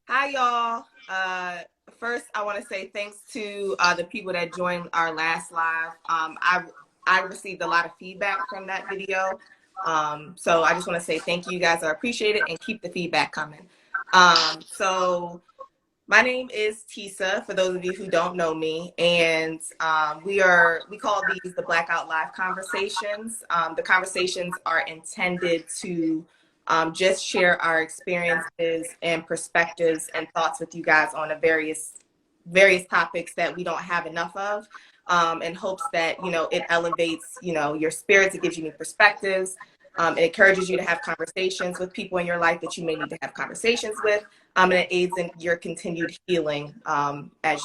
Hi, y'all. First, I want to say thanks to the people that joined our last live. I received a lot of feedback from that video, so I just want to say thank you guys. I appreciate it, and keep the feedback coming. So my name is Tisa. For those of you who don't know me, and we call these the Blackout Live conversations. The conversations are intended to just share our experiences and perspectives and thoughts with you guys on a various topics that we don't have enough of, in hopes that it elevates your spirits. It gives you new perspectives. It encourages you to have conversations with people in your life that you may need to have conversations with, and it aids in your continued healing, as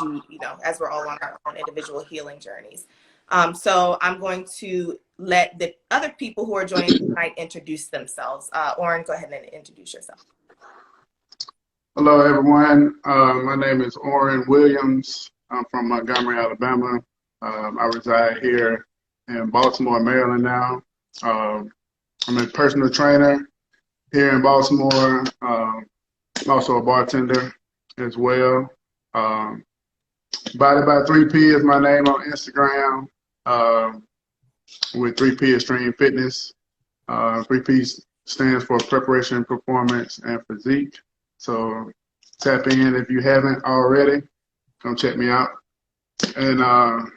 we're all on our own individual healing journeys. So I'm going to let the other people who are joining tonight introduce themselves. Oren, go ahead and introduce yourself. Hello, everyone. My name is Orrin Williams. I'm from Montgomery, Alabama. I reside here in Baltimore, Maryland now. I'm a personal trainer here in Baltimore. I'm also a bartender as well. Body by 3P is my name on Instagram, with 3P Extreme Fitness. 3P stands for Preparation, Performance, and Physique. So tap in if you haven't already. Come check me out. And are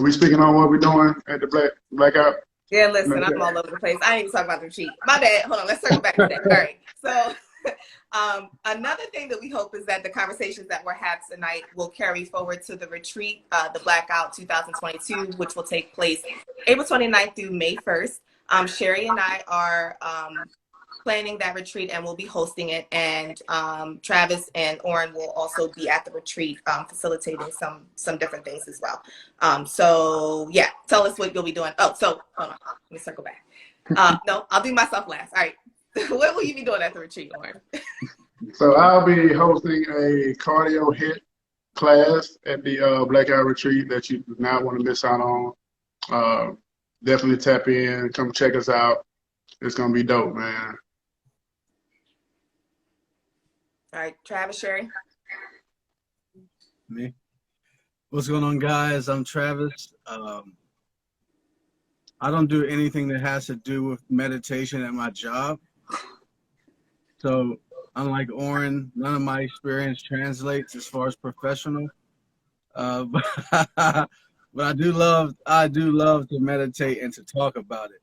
we speaking on what we're doing at the Blackout? Yeah, listen, I'm all over the place. I ain't even talking about the retreat. My bad. Hold on. Let's circle back to that. All right. So another thing that we hope is that the conversations that we're having tonight will carry forward to the retreat, the Blackout 2022, which will take place April 29th through May 1st. Sherry and I are planning that retreat, and we'll be hosting it. And Travis and Oren will also be at the retreat, facilitating some different things as well. So yeah, tell us what you'll be doing. Oh, so hold on, let me circle back. No, I'll do myself last. All right. What will you be doing at the retreat, Oren? So I'll be hosting a cardio hit class at the Blackout retreat that you do not want to miss out on. Definitely tap in, come check us out. It's gonna be dope, man. All right, Travis, Sherry. Me. What's going on, guys? I'm Travis. I don't do anything that has to do with meditation at my job. So unlike Oren, none of my experience translates as far as professional. But, but I do love to meditate and to talk about it.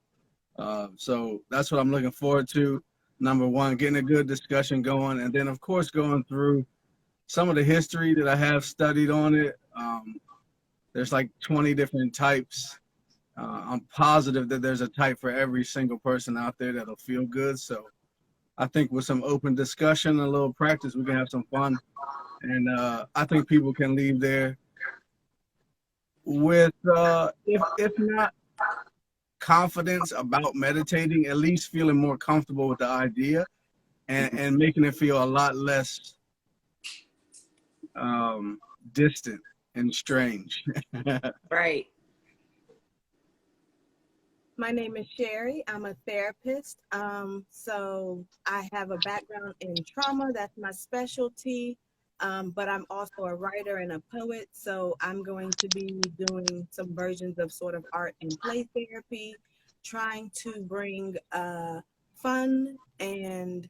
So that's what I'm looking forward to. Number one, getting a good discussion going, and then of course going through some of the history that I have studied on it. There's like 20 different types. I'm positive that there's a type for every single person out there that'll feel good. So I think with some open discussion and a little practice, we can have some fun. And I think people can leave there with, if not confidence about meditating, at least feeling more comfortable with the idea and making it feel a lot less distant and strange. Right. My name is Sherry. I'm a therapist. So I have a background in trauma. That's my specialty. But I'm also a writer and a poet. So I'm going to be doing some versions of sort of art and play therapy, trying to bring fun and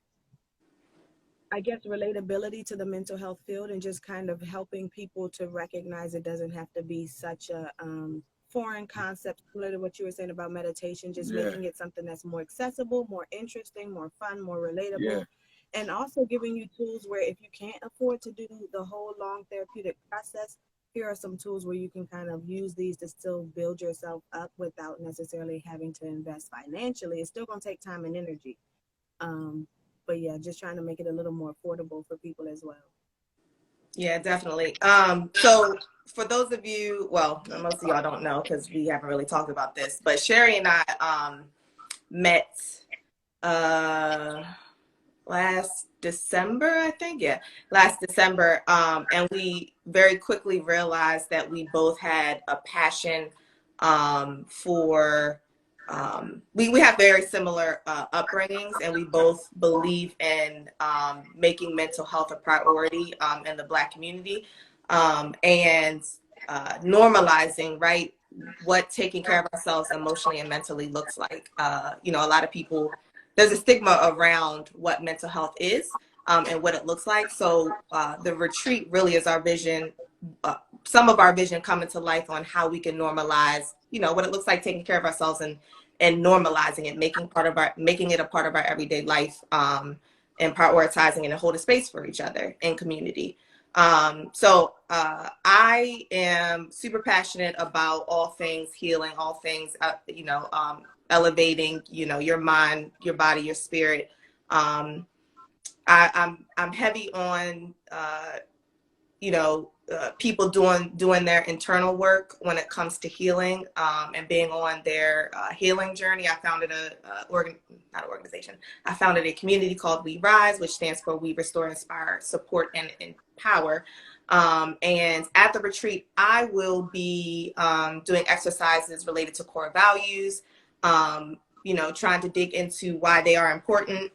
I guess relatability to the mental health field, and just kind of helping people to recognize it doesn't have to be such a foreign concept, similar to what you were saying about meditation, just making it something that's more accessible, more interesting, more fun, more relatable. And also giving you tools where if you can't afford to do the whole long therapeutic process, here are some tools where you can kind of use these to still build yourself up without necessarily having to invest financially. It's still going to take time and energy. But yeah, just trying to make it a little more affordable for people as well. Yeah, definitely. So for those of you, well, most of y'all don't know because we haven't really talked about this, but Sherry and I met last December, I think. Yeah, last December. And we very quickly realized that we both had a passion for we have very similar upbringings, and we both believe in making mental health a priority in the Black community, and normalizing, right, what taking care of ourselves emotionally and mentally looks like. You know, a lot of people, there's a stigma around what mental health is and what it looks like. So the retreat really is our vision, some of our vision coming to life on how we can normalize, you know, what it looks like taking care of ourselves and normalizing it, making it a part of our everyday life, and prioritizing it and holding space for each other in community. So I am super passionate about all things healing, all things, elevating, your mind, your body, your spirit. I'm heavy on, people doing their internal work when it comes to healing, and being on their healing journey. I founded I founded a community called We Rise, which stands for We Restore, Inspire, Support, and Empower. And at the retreat, I will be doing exercises related to core values, trying to dig into why they are important,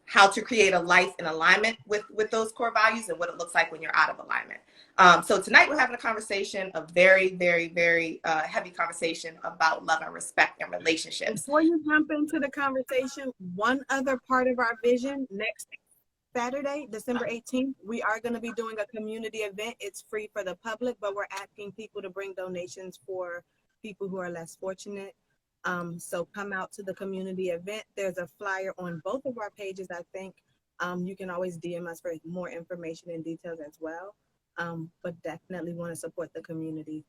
how to create a life in alignment with those core values, and what it looks like when you're out of alignment. So tonight we're having a conversation, a very, very, very heavy conversation about love and respect and relationships. Before you jump into the conversation, one other part of our vision: next Saturday, December 18th, we are going to be doing a community event. It's free for the public, but we're asking people to bring donations for people who are less fortunate. So come out to the community event. There's a flyer on both of our pages, I think. You can always DM us for more information and details as well. But definitely want to support the community.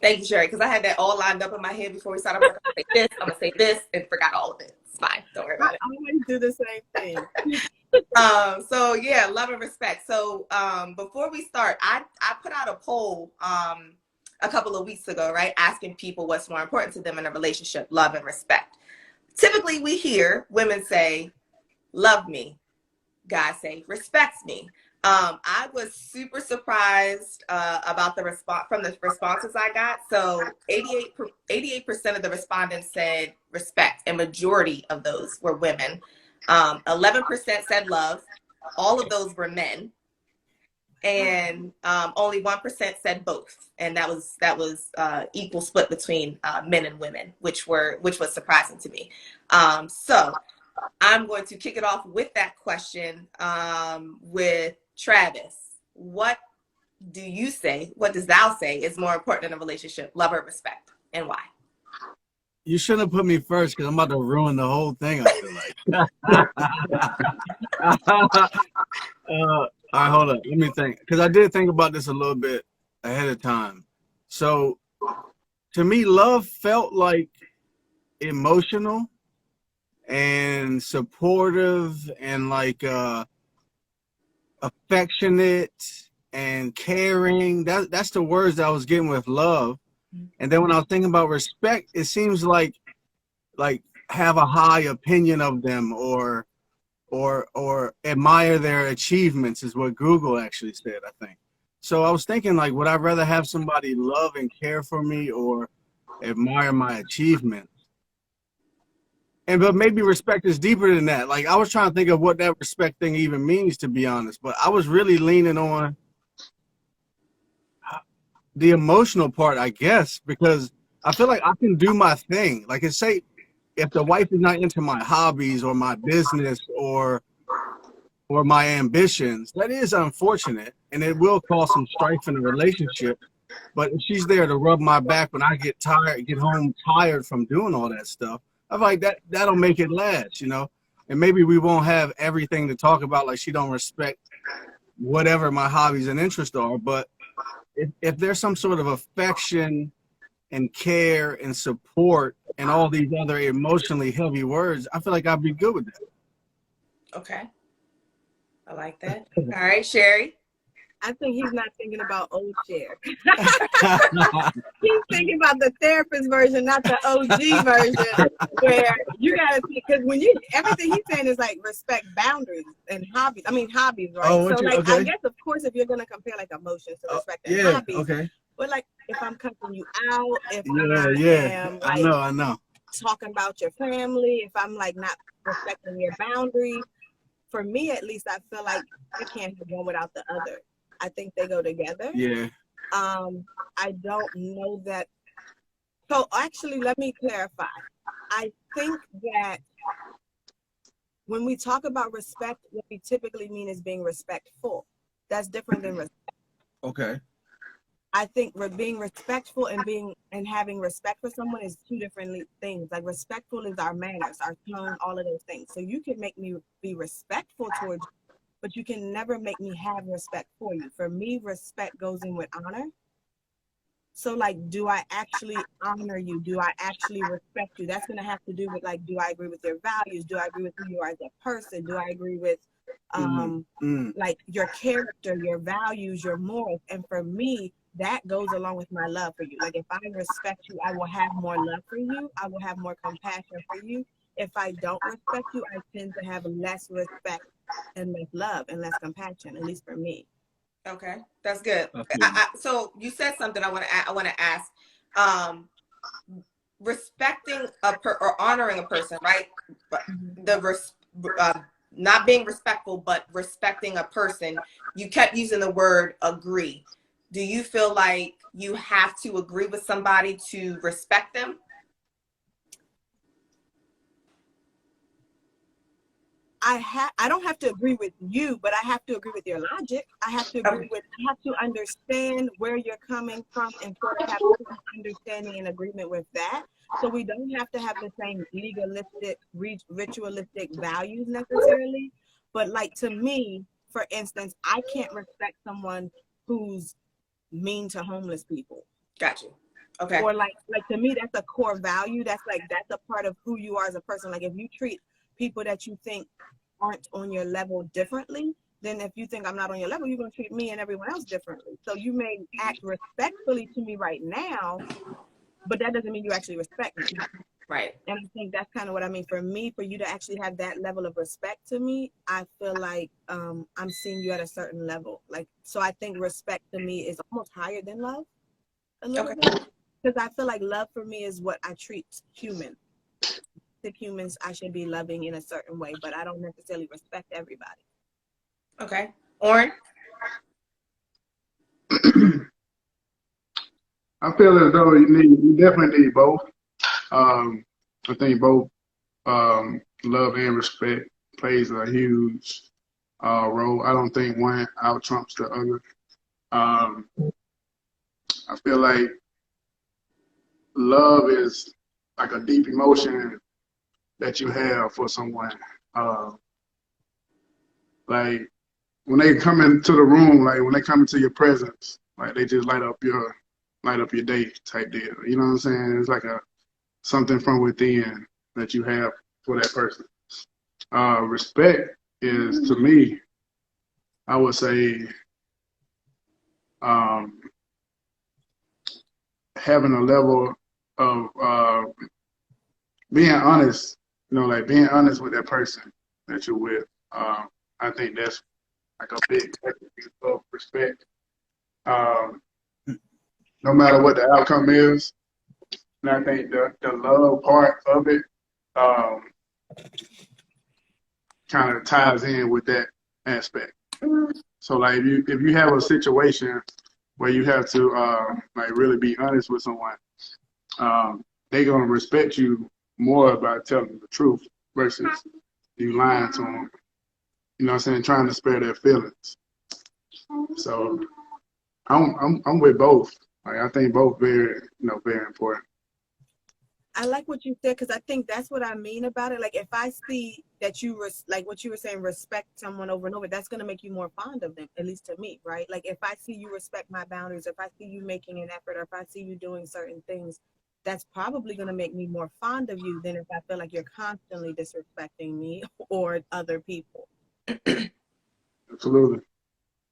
Thank you, Sherry, because I had that all lined up in my head before we started. I'm going to say this, and forgot all of it. It's fine. Don't worry about it. I always do the same thing. So yeah, love and respect. So before we start, I put out a poll a couple of weeks ago, right? Asking people what's more important to them in a relationship, love and respect. Typically we hear women say, love me. Guys say, respect me. I was super surprised about the response from the responses I got. So 88% of the respondents said respect, and majority of those were women. 11% said love. All of those were men. And only 1% said both, and that was equal split between men and women, which was surprising to me. So I'm going to kick it off with that question with Travis. What does thou say is more important in a relationship, love or respect, and why? You shouldn't have put me first, because I'm about to ruin the whole thing, I feel like. All right, hold up. Let me think. Because I did think about this a little bit ahead of time. So, to me, love felt like emotional and supportive and like affectionate and caring. That's the words that I was getting with love. And then when I was thinking about respect, it seems like have a high opinion of them or admire their achievements is what Google actually said, I think. So I was thinking, like, would I rather have somebody love and care for me or admire my achievements? But maybe respect is deeper than that. Like, I was trying to think of what that respect thing even means, to be honest. But I was really leaning on the emotional part, I guess, because I feel like I can do my thing. Like, say, if the wife is not into my hobbies or my business or my ambitions, that is unfortunate, and it will cause some strife in the relationship. But if she's there to rub my back when I get home tired from doing all that stuff, I'm like, that'll make it last, And maybe we won't have everything to talk about, like she don't respect whatever my hobbies and interests are. But if there's some sort of affection and care and support and all these other emotionally heavy words, I feel like I'd be good with that. Okay. I like that. All right, Sherry. I think he's not thinking about old Cher. He's thinking about the therapist version, not the OG version, where you gotta see, because everything he's saying is like respect boundaries and hobbies. I mean hobbies, right? Oh, so okay. I guess of course if you're gonna compare like emotions to respect and hobbies. Okay. But like, if I'm cussing you out, if Yeah. I am I like know. talking about your family, if I'm like not respecting your boundaries, for me at least, I feel like I can't have one without the other. I think they go together. Yeah. I don't know that. So actually, let me clarify. I think that when we talk about respect, what we typically mean is being respectful. That's different than respect. Okay. I think being respectful and having respect for someone is two different things. Like respectful is our manners, our tone, all of those things. So you can make me be respectful towards you, but you can never make me have respect for you. For me, respect goes in with honor. So like, do I actually honor you? Do I actually respect you? That's going to have to do with like, do I agree with your values? Do I agree with who you are as a person? Do I agree with like your character, your values, your morals? And for me, that goes along with my love for you. Like if I respect you, I will have more love for you. I will have more compassion for you. If I don't respect you, I tend to have less respect and less love and less compassion, at least for me. Okay, that's good. Okay. So you said something I want to ask. Um, Respecting or honoring a person, right? Not being respectful, but respecting a person. You kept using the word agree. Do you feel like you have to agree with somebody to respect them? I don't have to agree with you, but I have to agree with your logic. I have to understand where you're coming from and sort of have some understanding and agreement with that. So we don't have to have the same legalistic, ritualistic values necessarily. But like to me, for instance, I can't respect someone who's mean to homeless people. Got you. Okay. Or like to me, that's a core value. That's a part of who you are as a person. Like if you treat people that you think aren't on your level differently, then if you think I'm not on your level, you're going to treat me and everyone else differently. So you may act respectfully to me right now, but that doesn't mean you actually respect me. Right. And I think that's kind of what I mean. For me, for you to actually have that level of respect to me, I feel like I'm seeing you at a certain level. Like, so I think respect to me is almost higher than love a little bit. Because I feel like love for me is what I treat humans. The humans I should be loving in a certain way, but I don't necessarily respect everybody. Okay. Oren? I feel as though you definitely need both. I think both love and respect plays a huge role. I don't think one out trumps the other. I feel like love is like a deep emotion that you have for someone. Like when they come into the room, like when they come into your presence, like they just light up your day type deal. You know what I'm saying? It's like something from within that you have for that person. Respect is, to me, I would say, having a level of being honest, like being honest with that person that you're with. I think that's like a big attribute of respect. No matter what the outcome is. And I think the love part of it kind of ties in with that aspect. So like if you have a situation where you have to like really be honest with someone, they're gonna respect you more by telling the truth versus you lying to them. You know what I'm saying? Trying to spare their feelings. So I'm with both. Like I think both very important. I like what you said because I think that's what I mean about it. Like if I see that you like what you were saying, respect someone over and over, that's going to make you more fond of them, at least to me, right? Like if I see you respect my boundaries, if I see you making an effort, or if I see you doing certain things, that's probably going to make me more fond of you than if I feel like you're constantly disrespecting me or other people. Absolutely.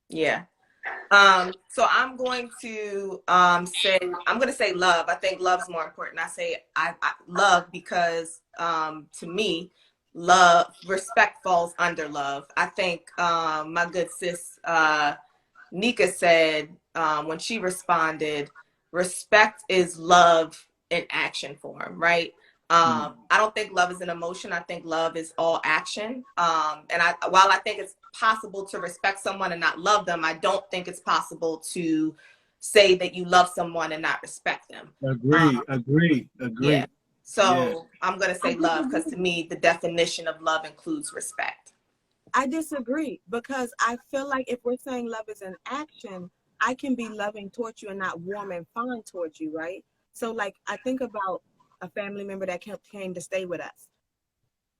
Yeah. So I'm going to say love. I think love's more important. I say I love because to me, respect falls under love. I think my good sis Nika said when she responded, respect is love in action form, right? I don't think love is an emotion. I think love is all action. And while I think it's possible to respect someone and not love them, I don't think it's possible to say that you love someone and not respect them. Agree. Yeah. So Yeah. I'm going to say love, because to me, the definition of love includes respect. I disagree, because I feel like if we're saying love is an action, I can be loving towards you and not warm and fond towards you, right? So like I think about a family member that came to stay with us.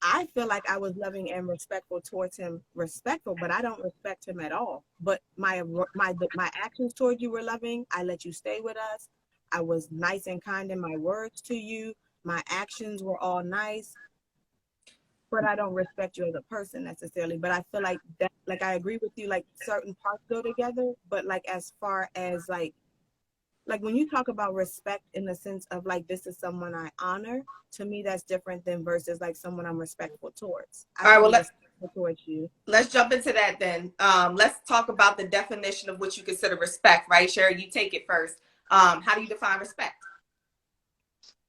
I feel like I was loving and respectful towards him, but I don't respect him at all. But my actions towards you were loving. I let you stay with us. I was nice and kind in my words to you. My actions were all nice, but I don't respect you as a person necessarily. But I feel like that, like I agree with you, like certain parts go together. But like as far as like when you talk about respect in the sense of like this is someone I honor, to me that's different than versus like someone I'm respectful towards. All right, well, Respectful towards you. Let's jump into that then. Let's talk about the definition of what you consider respect, right? Sherry, you take it first. How do you define respect?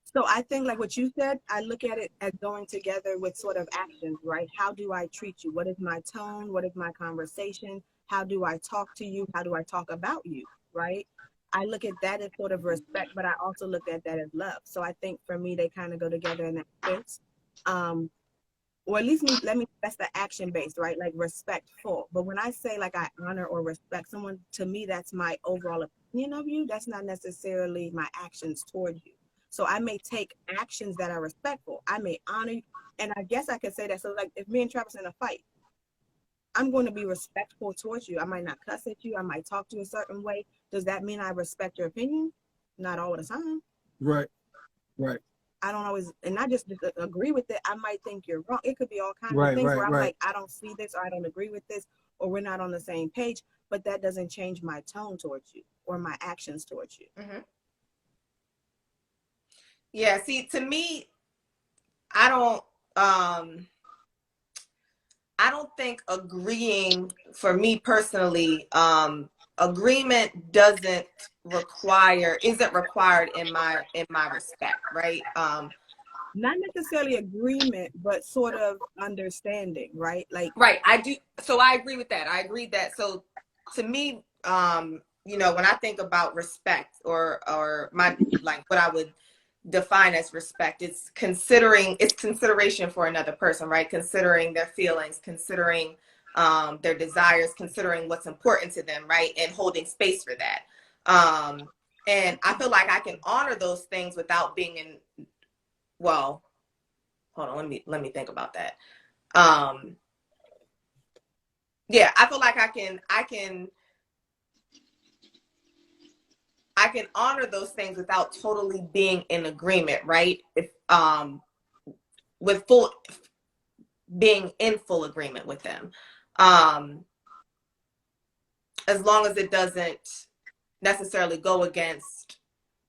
So I think like what you said, I look at it as going together with sort of actions, right? How do I treat you? What is my tone? What is my conversation? How do I talk to you? How do I talk about you, right? I look at that as sort of respect, but I also look at that as love. So I think for me, they kind of go together in that sense. Or at least that's the action based, right? Like respectful. But when I say like I honor or respect someone, to me, that's my overall opinion of you. That's not necessarily my actions towards you. So I may take actions that are respectful. I may honor you. And I guess I could say that. So like if me and Travis are in a fight, I'm going to be respectful towards you. I might not cuss at you. I might talk to you a certain way. Does that mean I respect your opinion? Not all the time. Right. I don't always, and not just agree with it. I might think you're wrong. It could be all kinds of things where I'm like, I don't see this, or I don't agree with this, or we're not on the same page. But that doesn't change my tone towards you or my actions towards you. Mm-hmm. Yeah. See, to me, I don't think agreeing, for me personally, agreement isn't required in my respect, right? Not necessarily agreement, but sort of understanding, right? Like, right. I do. So I agree with that. I agree that. So to me, when I think about respect or my, like what I would define as respect, it's consideration for another person, right? Considering their feelings, considering their desires, considering what's important to them, right? And holding space for that. And I feel like I can honor those things without being in, well, hold on, let me think about that. Yeah, I feel like I can honor those things without totally being in agreement, right? If with being in full agreement with them, as long as it doesn't necessarily go against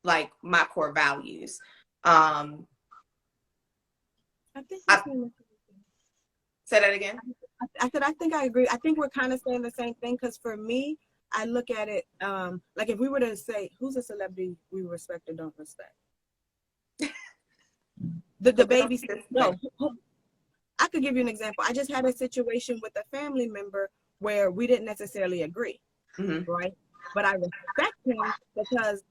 like my core values. I think say that again. I said I think I agree. I think we're kind of saying the same thing, because for me, I look at it like if we were to say who's a celebrity we respect or don't respect. the baby. No, I could give you an example. I just had a situation with a family member where we didn't necessarily agree, right? But I respect him because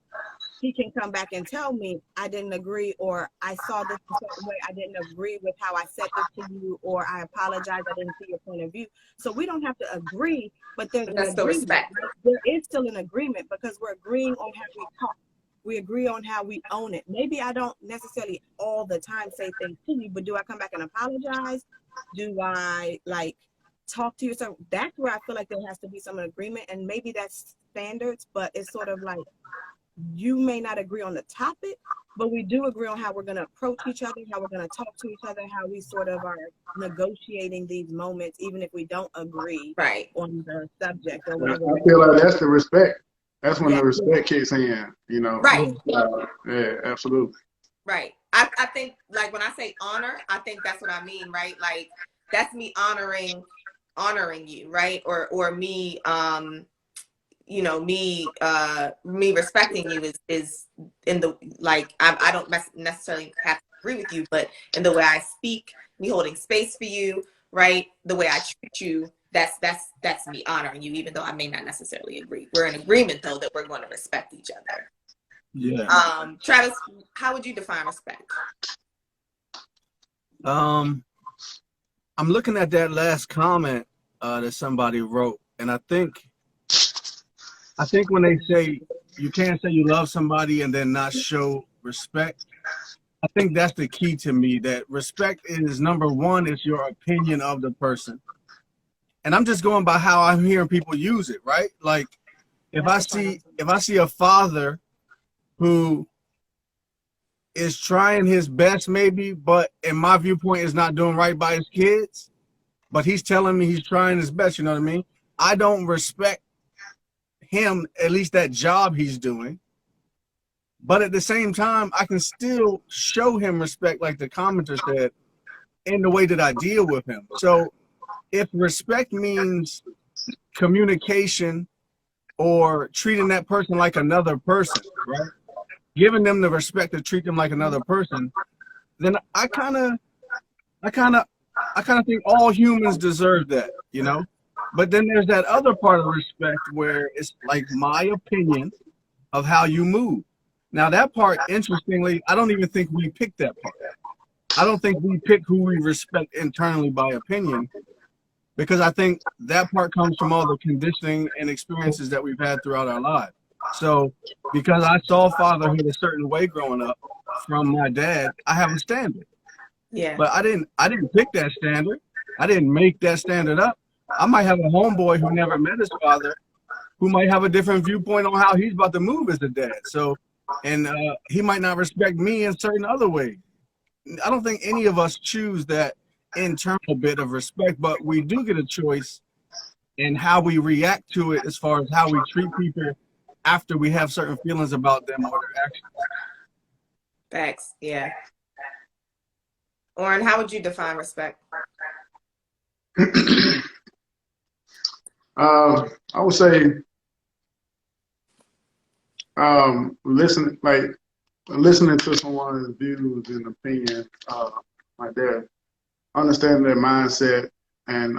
he can come back and tell me I didn't agree, or I saw this a certain way. I didn't agree with how I said this to you, or I apologize. I didn't see your point of view. So we don't have to agree, but there's an agreement. Respect. Right? There is still an agreement because we're agreeing on how we talk. We agree on how we own it. Maybe I don't necessarily all the time say things to you, but do I come back and apologize? Do I like talk to you? So that's where I feel like there has to be some agreement, and maybe that's standards, but it's sort of like you may not agree on the topic, but we do agree on how we're going to approach each other, how we're going to talk to each other, how we sort of are negotiating these moments, even if we don't agree on the subject or whatever. I feel like that's the respect. That's when the respect kicks in, Right. Yeah, absolutely. Right. I think, like, when I say honor, I think that's what I mean, right? Like, that's me honoring you, right? Or me, me respecting you is in the, like, I don't necessarily have to agree with you, but in the way I speak, me holding space for you, right? The way I treat you, that's me honoring you, even though I may not necessarily agree. We're in agreement though that we're going to respect each other. Yeah. Travis, how would you define respect? I'm looking at that last comment that somebody wrote, and I think when they say you can't say you love somebody and then not show respect, I think that's the key to me. That respect is number one, is your opinion of the person, and I'm just going by how I'm hearing people use it, right? Like if I see a father who is trying his best, maybe, but in my viewpoint is not doing right by his kids, but he's telling me he's trying his best, you know what I mean? I don't respect him, at least that job he's doing. But at the same time, I can still show him respect, like the commenter said, in the way that I deal with him. So if respect means communication or treating that person like another person, right? Giving them the respect to treat them like another person, then I kind of think all humans deserve that, you know? But then there's that other part of respect where it's like my opinion of how you move. Now that part, interestingly, I don't even think we pick that part. I don't think we pick who we respect internally by opinion, because I think that part comes from all the conditioning and experiences that we've had throughout our lives. So because I saw fatherhood a certain way growing up from my dad, I have a standard. Yeah. But I didn't pick that standard. I didn't make that standard up. I might have a homeboy who never met his father, who might have a different viewpoint on how he's about to move as a dad. So, and he might not respect me in certain other ways. I don't think any of us choose that internal bit of respect, but we do get a choice in how we react to it, as far as how we treat people after we have certain feelings about them or their actions. Facts. Yeah. Oren, how would you define respect? I would say listening to someone's views and opinions, like that, understanding their mindset, and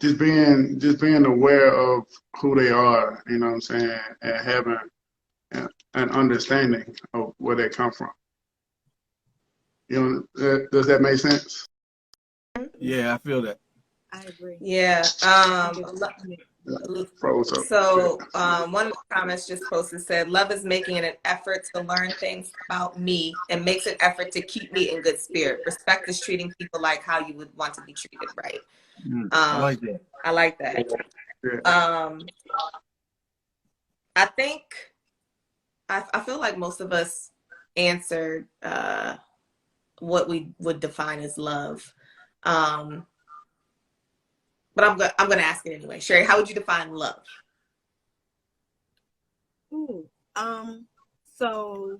just being aware of who they are, you know what I'm saying, and having an understanding of where they come from. You know, does that make sense? Yeah, I feel that. I agree. Yeah. Froze up. So one of the comments just posted said, love is making it an effort to learn things about me and makes an effort to keep me in good spirit. Respect is treating people like how you would want to be treated, right? I like that. I like that. Yeah. I think, I feel like most of us answered what we would define as love. But I'm gonna ask it anyway. Sherry, how would you define love? Ooh, so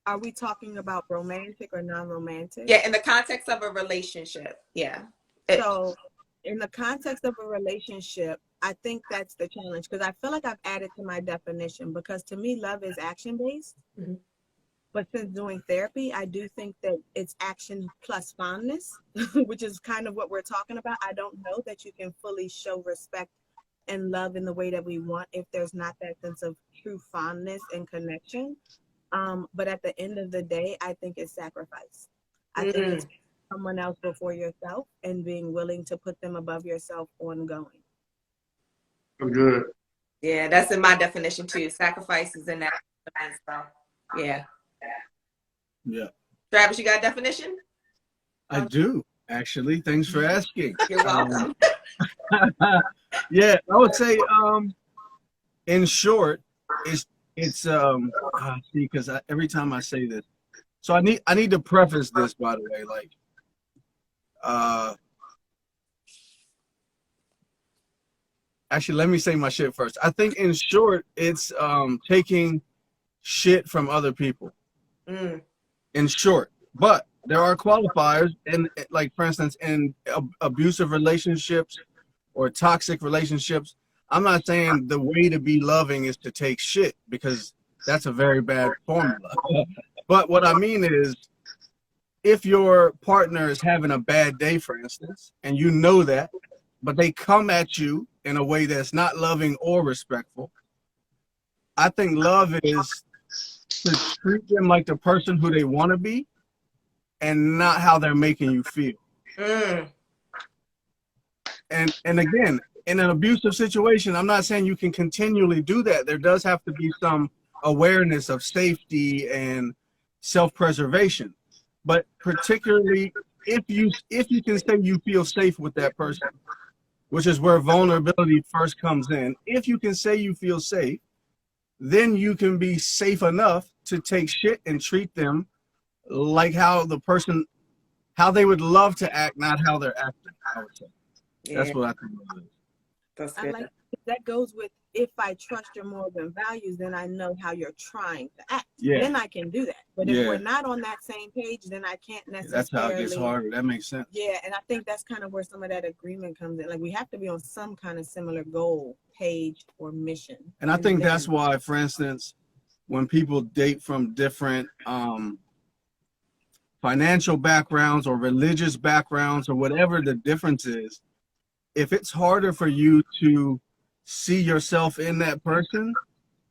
are we talking about romantic or non-romantic? Yeah, in the context of a relationship. Yeah. So in the context of a relationship, I think that's the challenge, because I feel like I've added to my definition, because to me, love is action-based. Mm-hmm. But since doing therapy, I do think that it's action plus fondness, which is kind of what we're talking about. I don't know that you can fully show respect and love in the way that we want if there's not that sense of true fondness and connection. But at the end of the day, I think it's sacrifice. I think it's someone else before yourself and being willing to put them above yourself ongoing. Good. Yeah, that's in my definition too. Sacrifice is in that. So, yeah. Yeah. Travis, you got a definition? I do, actually. Thanks for asking. You're welcome. Yeah, I would say, in short, it's see, because every time I say this, so I need to preface this, by the way, like, actually, let me say my shit first. I think in short, it's taking shit from other people. In short, but there are qualifiers, and like for instance, in abusive relationships or toxic relationships, I'm not saying the way to be loving is to take shit, because that's a very bad formula. But what I mean is, if your partner is having a bad day, for instance, and you know that, but they come at you in a way that's not loving or respectful, I think love is to treat them like the person who they want to be and not how they're making you feel. Mm. And again, in an abusive situation, I'm not saying you can continually do that. There does have to be some awareness of safety and self-preservation. But particularly if you can say you feel safe with that person, which is where vulnerability first comes in. If you can say you feel safe, then you can be safe enough to take shit and treat them like how they would love to act, not how they're acting, I would say. Yeah, That's what I think it is. that's I good. like that goes with, if I trust your morals and values, then I know how you're trying to act. Yeah. Then I can do that. But Yeah. if we're not on that same page, then I can't necessarily. That's how it gets harder. That makes sense. Yeah, and I think that's kind of where some of that agreement comes in. Like, we have to be on some kind of similar goal, page, or mission. And I think that's why, for instance, when people date from different financial backgrounds or religious backgrounds or whatever the difference is, if it's harder for you to see yourself in that person,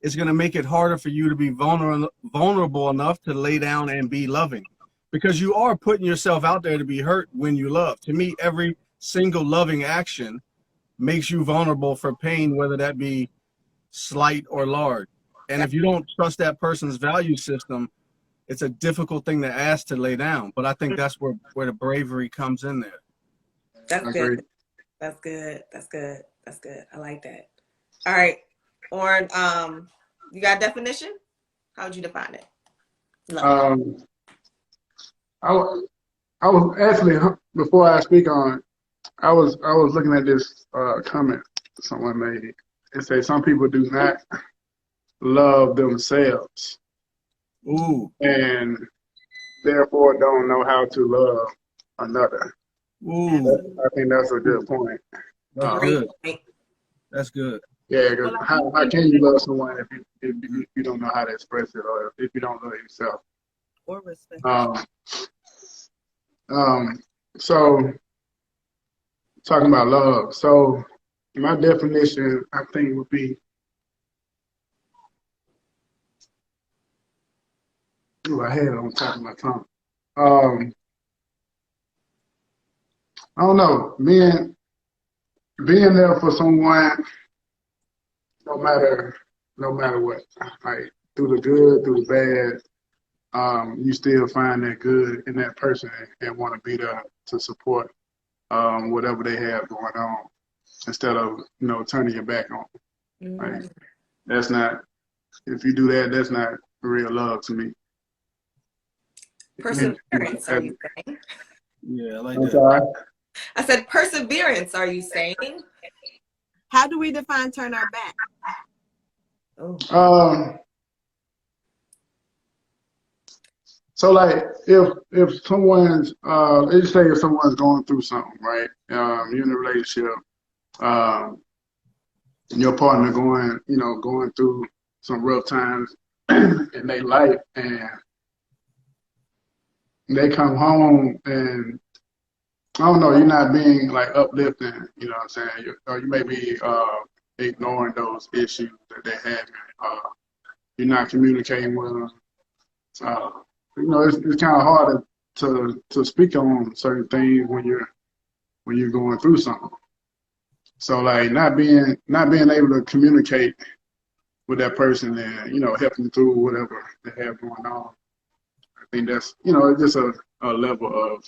it's going to make it harder for you to be vulnerable enough to lay down and be loving, because you are putting yourself out there to be hurt when you love. To me, every single loving action makes you vulnerable for pain, whether that be slight or large. And if you don't trust that person's value system, it's a difficult thing to ask to lay down. But I think that's where the bravery comes in there. That's good. That's good. That's good. That's good. I like that. All right, Oren, you got a definition? How would you define it? I was actually, before I speak on it, I was looking at this comment someone made. It says some people do not love themselves. Ooh. And therefore don't know how to love another. Ooh. I think that's a good point. That's good. That's good. Yeah, because how can you love someone if you don't know how to express it, or if you don't love yourself? Or respect. So talking about love. So my definition, I think, would be, I had it on top of my tongue. I don't know, being there for someone, no matter what, like through the good, through the bad, you still find that good in that person and want to be there to support whatever they have going on, instead of turning your back on them. Like, that's not, if you do that, that's not real love to me. Perseverance, are you saying? Yeah, I like I'm that. sorry? I said perseverance, are you saying? How do we define turn our back? Oh. So like if someone's let's say if someone's going through something, right? You're in a relationship, your partner going through some rough times in their life, and they come home and I don't know, you're not being like uplifting, you know what I'm saying? You may be ignoring those issues that they're having. You're not communicating with them. It's kind of hard to speak on certain things when you're going through something. So like not being able to communicate with that person and help them through whatever they have going on. I think that's it's just a level of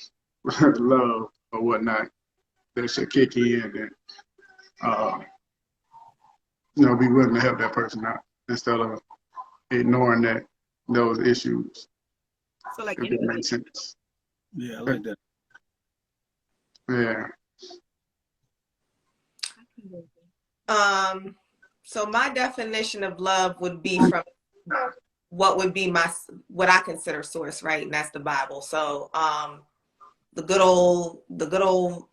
love or whatnot that should kick in and be willing to help that person out instead of ignoring those issues. So like, if that makes sense. Yeah, I like that. Yeah. So my definition of love would be from what would be what I consider source, right? And that's the Bible. So the good old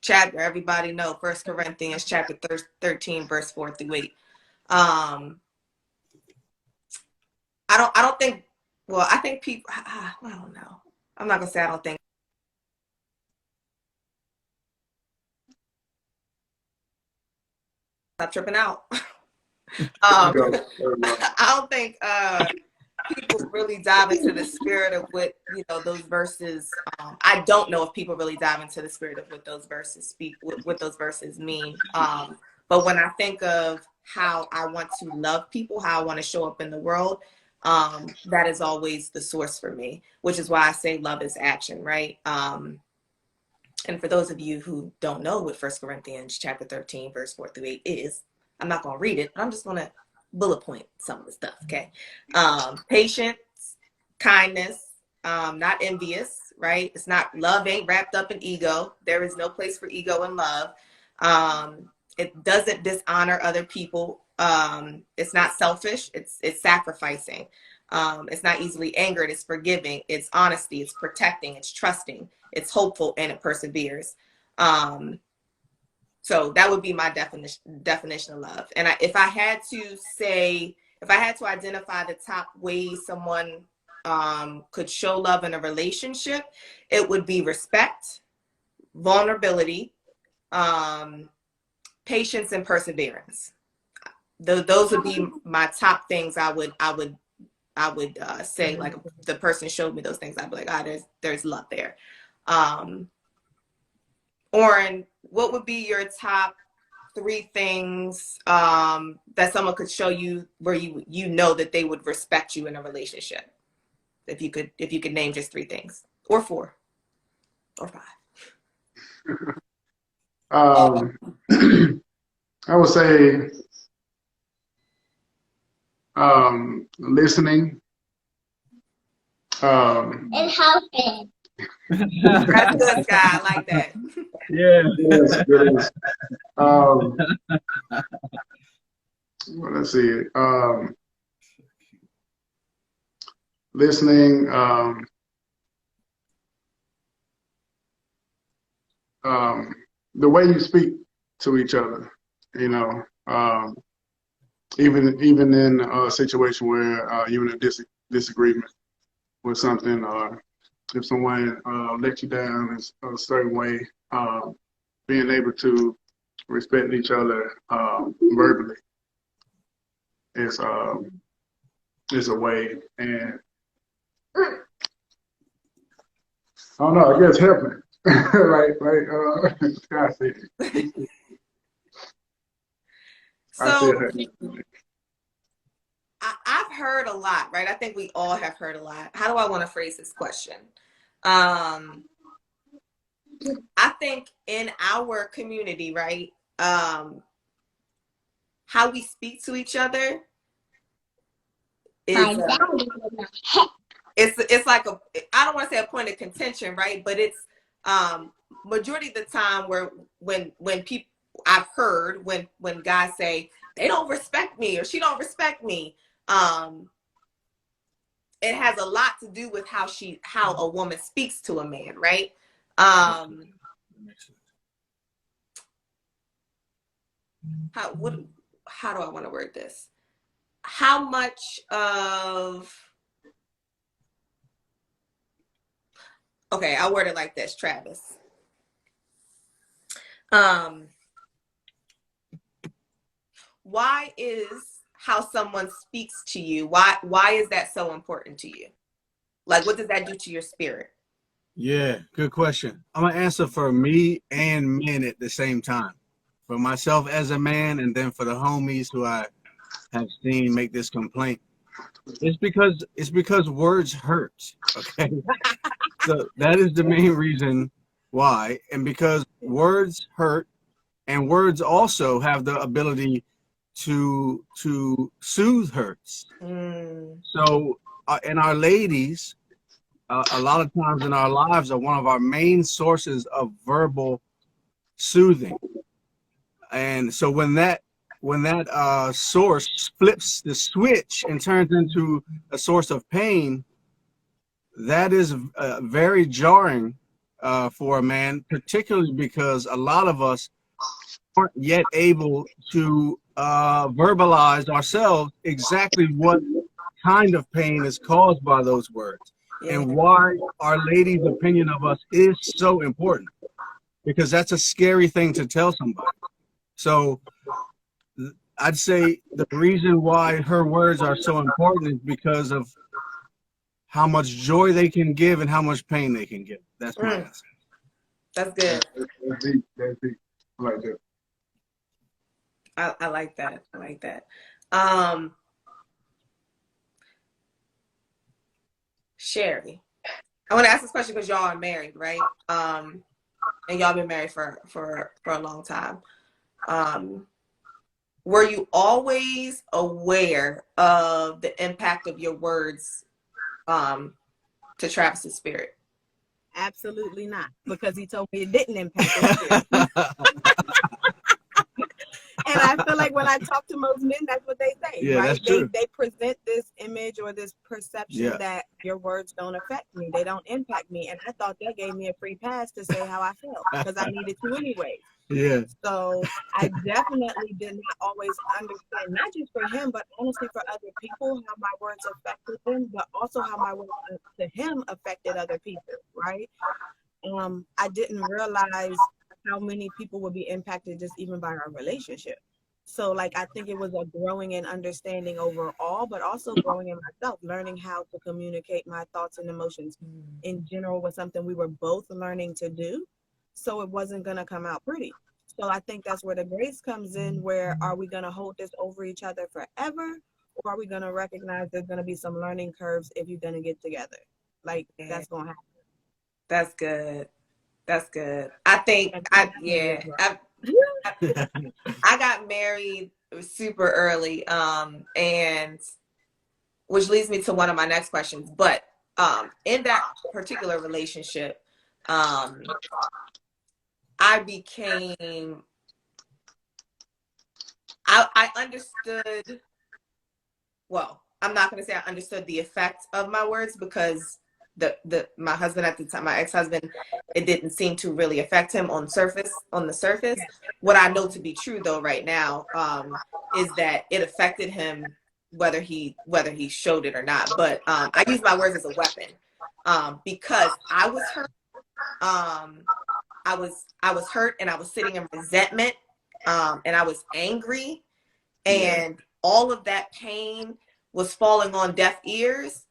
chapter everybody know, 1 Corinthians chapter 13 verse 4-8. I don't think, well, I think people, I don't know. I'm not gonna say I don't think. Stop tripping out. I don't think people really dive into the spirit of what, you know, those verses. I don't know if people really dive into the spirit of what those verses speak, what those verses mean. But when I think of how I want to love people, how I want to show up in the world, that is always the source for me, which is why I say love is action, right? And for those of you who don't know what 1 Corinthians chapter 13 verse 4-8 is, I'm not going to read it, but I'm just going to bullet point some of the stuff, okay? Patience, kindness, not envious, right? It's not, love ain't wrapped up in ego. There is no place for ego in love. It doesn't dishonor other people. It's not selfish. It's sacrificing. It's not easily angered. It's forgiving. It's honesty. It's protecting. It's trusting. It's hopeful, and it perseveres. So that would be my definition of love. And if I had to identify the top ways someone could show love in a relationship, it would be respect, vulnerability, patience, and perseverance. Those would be my top things. I would say, like, if the person showed me those things, I'd be like, there's love there. Oren, what would be your top 3 things that someone could show you where you know that they would respect you in a relationship? If you could name just 3 things, or 4, or 5. I would say listening, and helping. That's good, Sky. I like that. Yeah. yes, yes. Well, let's see. Listening, the way you speak to each other, you know, even in a situation where you're in a disagreement with something, or if someone let you down in a certain way, being able to respect each other verbally is a way. And I don't know, I guess helping. like Scott said. So I've heard a lot, right? I think we all have heard a lot. How do I want to phrase this question? I think in our community, right, how we speak to each other is it's like I don't want to say a point of contention, right? But it's majority of the time where when people, I've heard when guys say they don't respect me or she don't respect me, it has a lot to do with how a woman speaks to a man, right? How do I want to word this? How much of, okay, I'll word it like this, Travis. Why is how someone speaks to you, why is that so important to you? Like, what does that do to your spirit? Yeah, good question. I'm gonna answer for me and men at the same time. For myself as a man, and then for the homies who I have seen make this complaint. It's because words hurt. Okay. So that is the main reason why. And because words hurt, and words also have the ability to soothe hurts. So and our ladies, a lot of times in our lives, are one of our main sources of verbal soothing. And so when that when that source flips the switch and turns into a source of pain, that is very jarring for a man, particularly because a lot of us aren't yet able to verbalize ourselves exactly what kind of pain is caused by those words and why Our Lady's opinion of us is so important, because that's a scary thing to tell somebody. So I'd say the reason why her words are so important is because of how much joy they can give and how much pain they can give. That's my answer. That's good. That's deep. That's deep. I like that. I like that. I like that. Sherry, I want to ask this question because y'all are married, right? And y'all been married for a long time. Were you always aware of the impact of your words to Travis's spirit? Absolutely not, because he told me it didn't impact his spirit. And I feel like when I talk to most men, that's what they say, Yeah, right? that's true. They present this image or this perception that your words don't affect me. They don't impact me. And I thought that gave me a free pass to say how I felt, because I needed to anyway. Yeah. So I definitely did not always understand, not just for him, but honestly for other people, how my words affected them, but also how my words to him affected other people, right? I didn't realize how many people would be impacted just even by our relationship. So like, I think it was a growing and understanding overall, but also growing in myself, learning how to communicate my thoughts and emotions in general was something we were both learning to do. So it wasn't going to come out pretty. So I think that's where the grace comes in, where are we going to hold this over each other forever? Or are we going to recognize there's going to be some learning curves if you're going to get together? Like, that's going to happen. That's good. That's good. I think I got married super early, and which leads me to one of my next questions. But in that particular relationship, I understood. Well, I'm not going to say I understood the effect of my words, because my husband at the time, my ex-husband, it didn't seem to really affect him on the surface. What I know to be true though right now is that it affected him whether he showed it or not. But I use my words as a weapon because I was hurt. I was hurt, and I was sitting in resentment, and I was angry, and all of that pain was falling on deaf ears.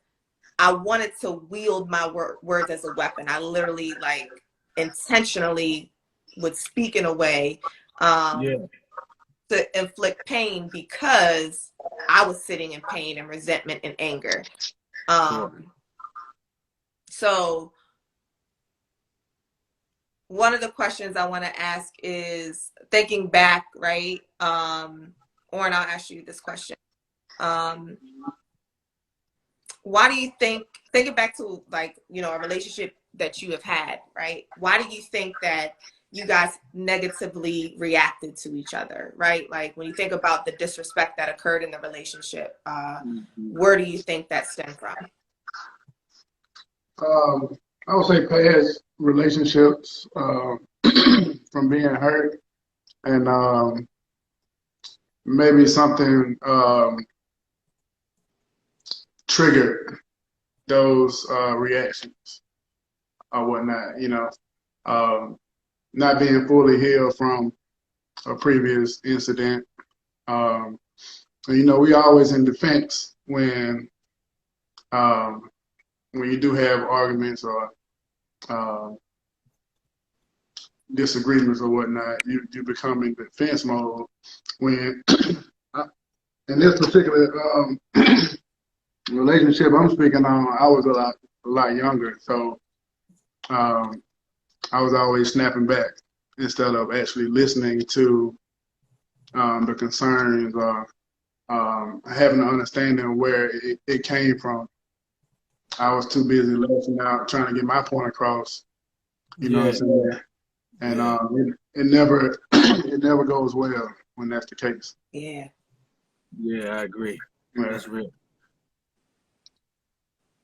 I wanted to wield my words as a weapon. I literally, like, intentionally would speak in a way to inflict pain, because I was sitting in pain and resentment and anger. So one of the questions I want to ask is, thinking back, right? Oren, I'll ask you this question. Why do you think, thinking back to, like, you know, a relationship that you have had, right? Why do you think that you guys negatively reacted to each other, right? Like, when you think about the disrespect that occurred in the relationship, where do you think that stemmed from? I would say past relationships, from being hurt, and maybe something triggered those reactions or whatnot. You know, not being fully healed from a previous incident. You know, we always in defense when you do have arguments or disagreements or whatnot. You become in defense mode when in this particular relationship I'm speaking on, I was a lot younger, so I was always snapping back instead of actually listening to the concerns or having an understanding of where it came from. I was too busy lashing out, trying to get my point across. You know what I'm saying? And it never it never goes well when that's the case. Yeah. Yeah, I agree. Yeah. That's real.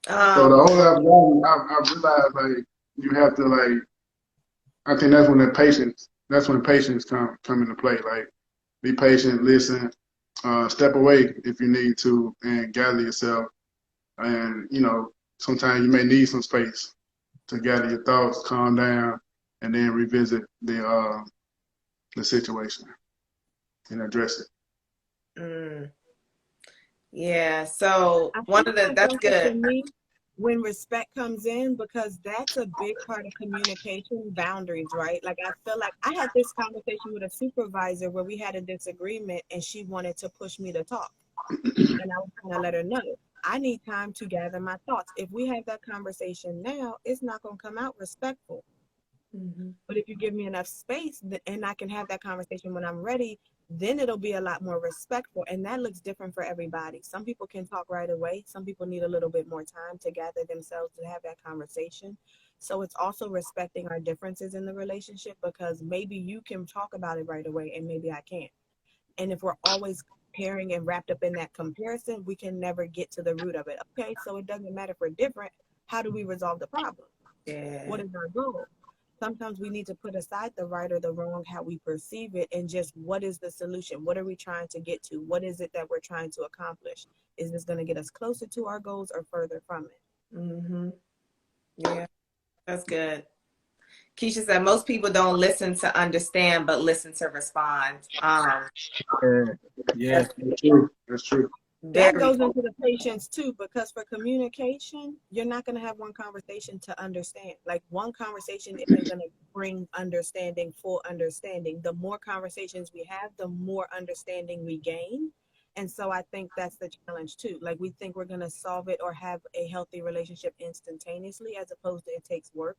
So the older I've gotten, I've realized like you have to like. I think that's when the patience. That's when patience come into play. Like, be patient, listen, step away if you need to, and gather yourself. And sometimes you may need some space to gather your thoughts, calm down, and then revisit the situation and address it. Mm, yeah. So I one think of the that's that's also for good. me when respect comes in, because that's a big part of communication boundaries, right? Like I feel like I had this conversation with a supervisor where we had a disagreement and she wanted to push me to talk. And I was trying to let her know I need time to gather my thoughts. If we have that conversation now, it's not going to come out respectful. Mm-hmm. But if you give me enough space and I can have that conversation when I'm ready, then it'll be a lot more respectful. And that looks different for everybody. Some people can talk right away. Some people need a little bit more time to gather themselves to have that conversation. So it's also respecting our differences in the relationship, because maybe you can talk about it right away and maybe I can't. And if we're always comparing and wrapped up in that comparison, we can never get to the root of it. Okay, so it doesn't matter if we're different. How do we resolve the problem? What Yeah. is our goal? Sometimes we need to put aside the right or the wrong, how we perceive it, and just what is the solution? What are we trying to get to? What is it that we're trying to accomplish? Is this going to get us closer to our goals or further from it? Mm-hmm. Yeah. That's good. Keisha said most people don't listen to understand, but listen to respond. Yeah. That's That's true. That's true. That very. goes into the patience too, because for communication, you're not going to have one conversation to understand. Like one conversation isn't going to bring understanding, full understanding. The more conversations we have, the more understanding we gain. And so I think that's the challenge too. Like we think we're going to solve it or have a healthy relationship instantaneously, as opposed to it takes work.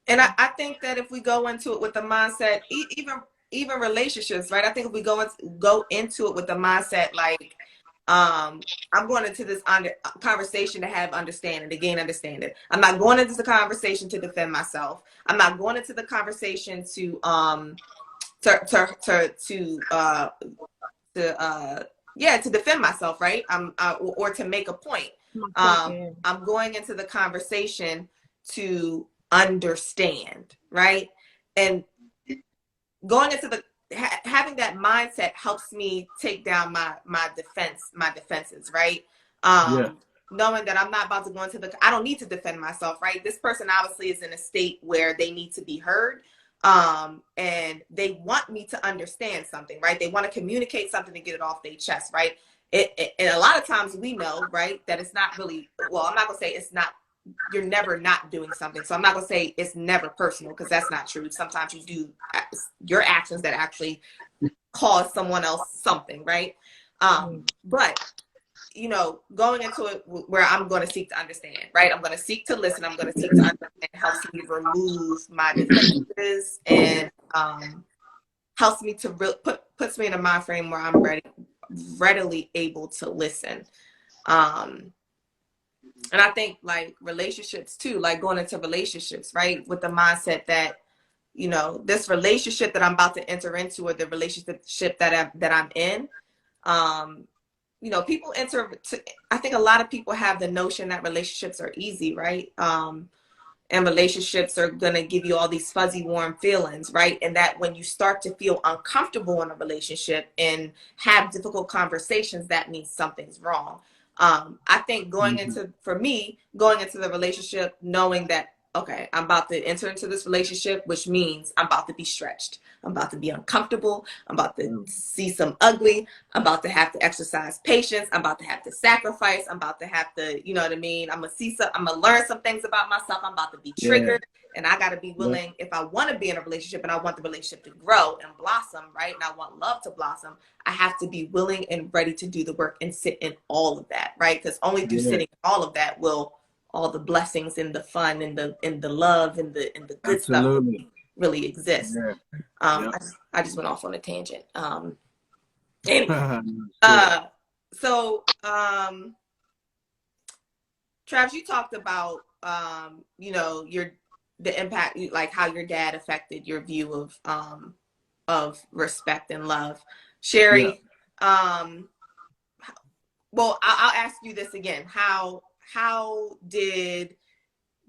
And I think that if we go into it with the mindset, even relationships, right? I think if we go into it with the mindset like, I'm going into this conversation to have understanding, to gain understanding. I'm not going into the conversation to defend myself. I'm not going into the conversation to to defend myself, right? Or to make a point. My point is, I'm going into the conversation to understand, right? And going into the having that mindset helps me take down my defenses, right? Yeah. Knowing that I'm not about to go into I don't need to defend myself, right? This person obviously is in a state where they need to be heard, and they want me to understand something, right? They want to communicate something to get it off their chest, right? And a lot of times we know, right, that it's not really, well, I'm not gonna say it's not, you're never not doing something. So I'm not gonna say it's never personal, because that's not true. Sometimes you do your actions that actually cause someone else something, right? But going into it where I'm going to seek to understand, right? I'm going to seek to listen. I'm going to seek to understand. Helps me remove my defenses, and helps me to puts me in a mind frame where I'm readily able to listen. And I think like relationships too, like going into relationships, right? With the mindset that, this relationship that I'm about to enter into, or the relationship that I'm in, people I think a lot of people have the notion that relationships are easy, right? And relationships are going to give you all these fuzzy, warm feelings, right? And that when you start to feel uncomfortable in a relationship and have difficult conversations, that means something's wrong. I think for me, going into the relationship, knowing that, okay, I'm about to enter into this relationship, which means I'm about to be stretched. I'm about to be uncomfortable. I'm about to see some ugly. I'm about to have to exercise patience. I'm about to have to sacrifice. I'm about to have to, you know what I mean? I'm gonna learn some things about myself. I'm about to be triggered. And I got to be willing, if I want to be in a relationship and I want the relationship to grow and blossom, right? And I want love to blossom, I have to be willing and ready to do the work and sit in all of that, right? Because only through sitting in all of that will all the blessings and the fun and the love and the good stuff really exist. Yeah. I just went off on a tangent. Anyway, so Travis, you talked about the impact, like how your dad affected your view of of respect and love. Yeah. Sherry, well, I'll ask you this again. How did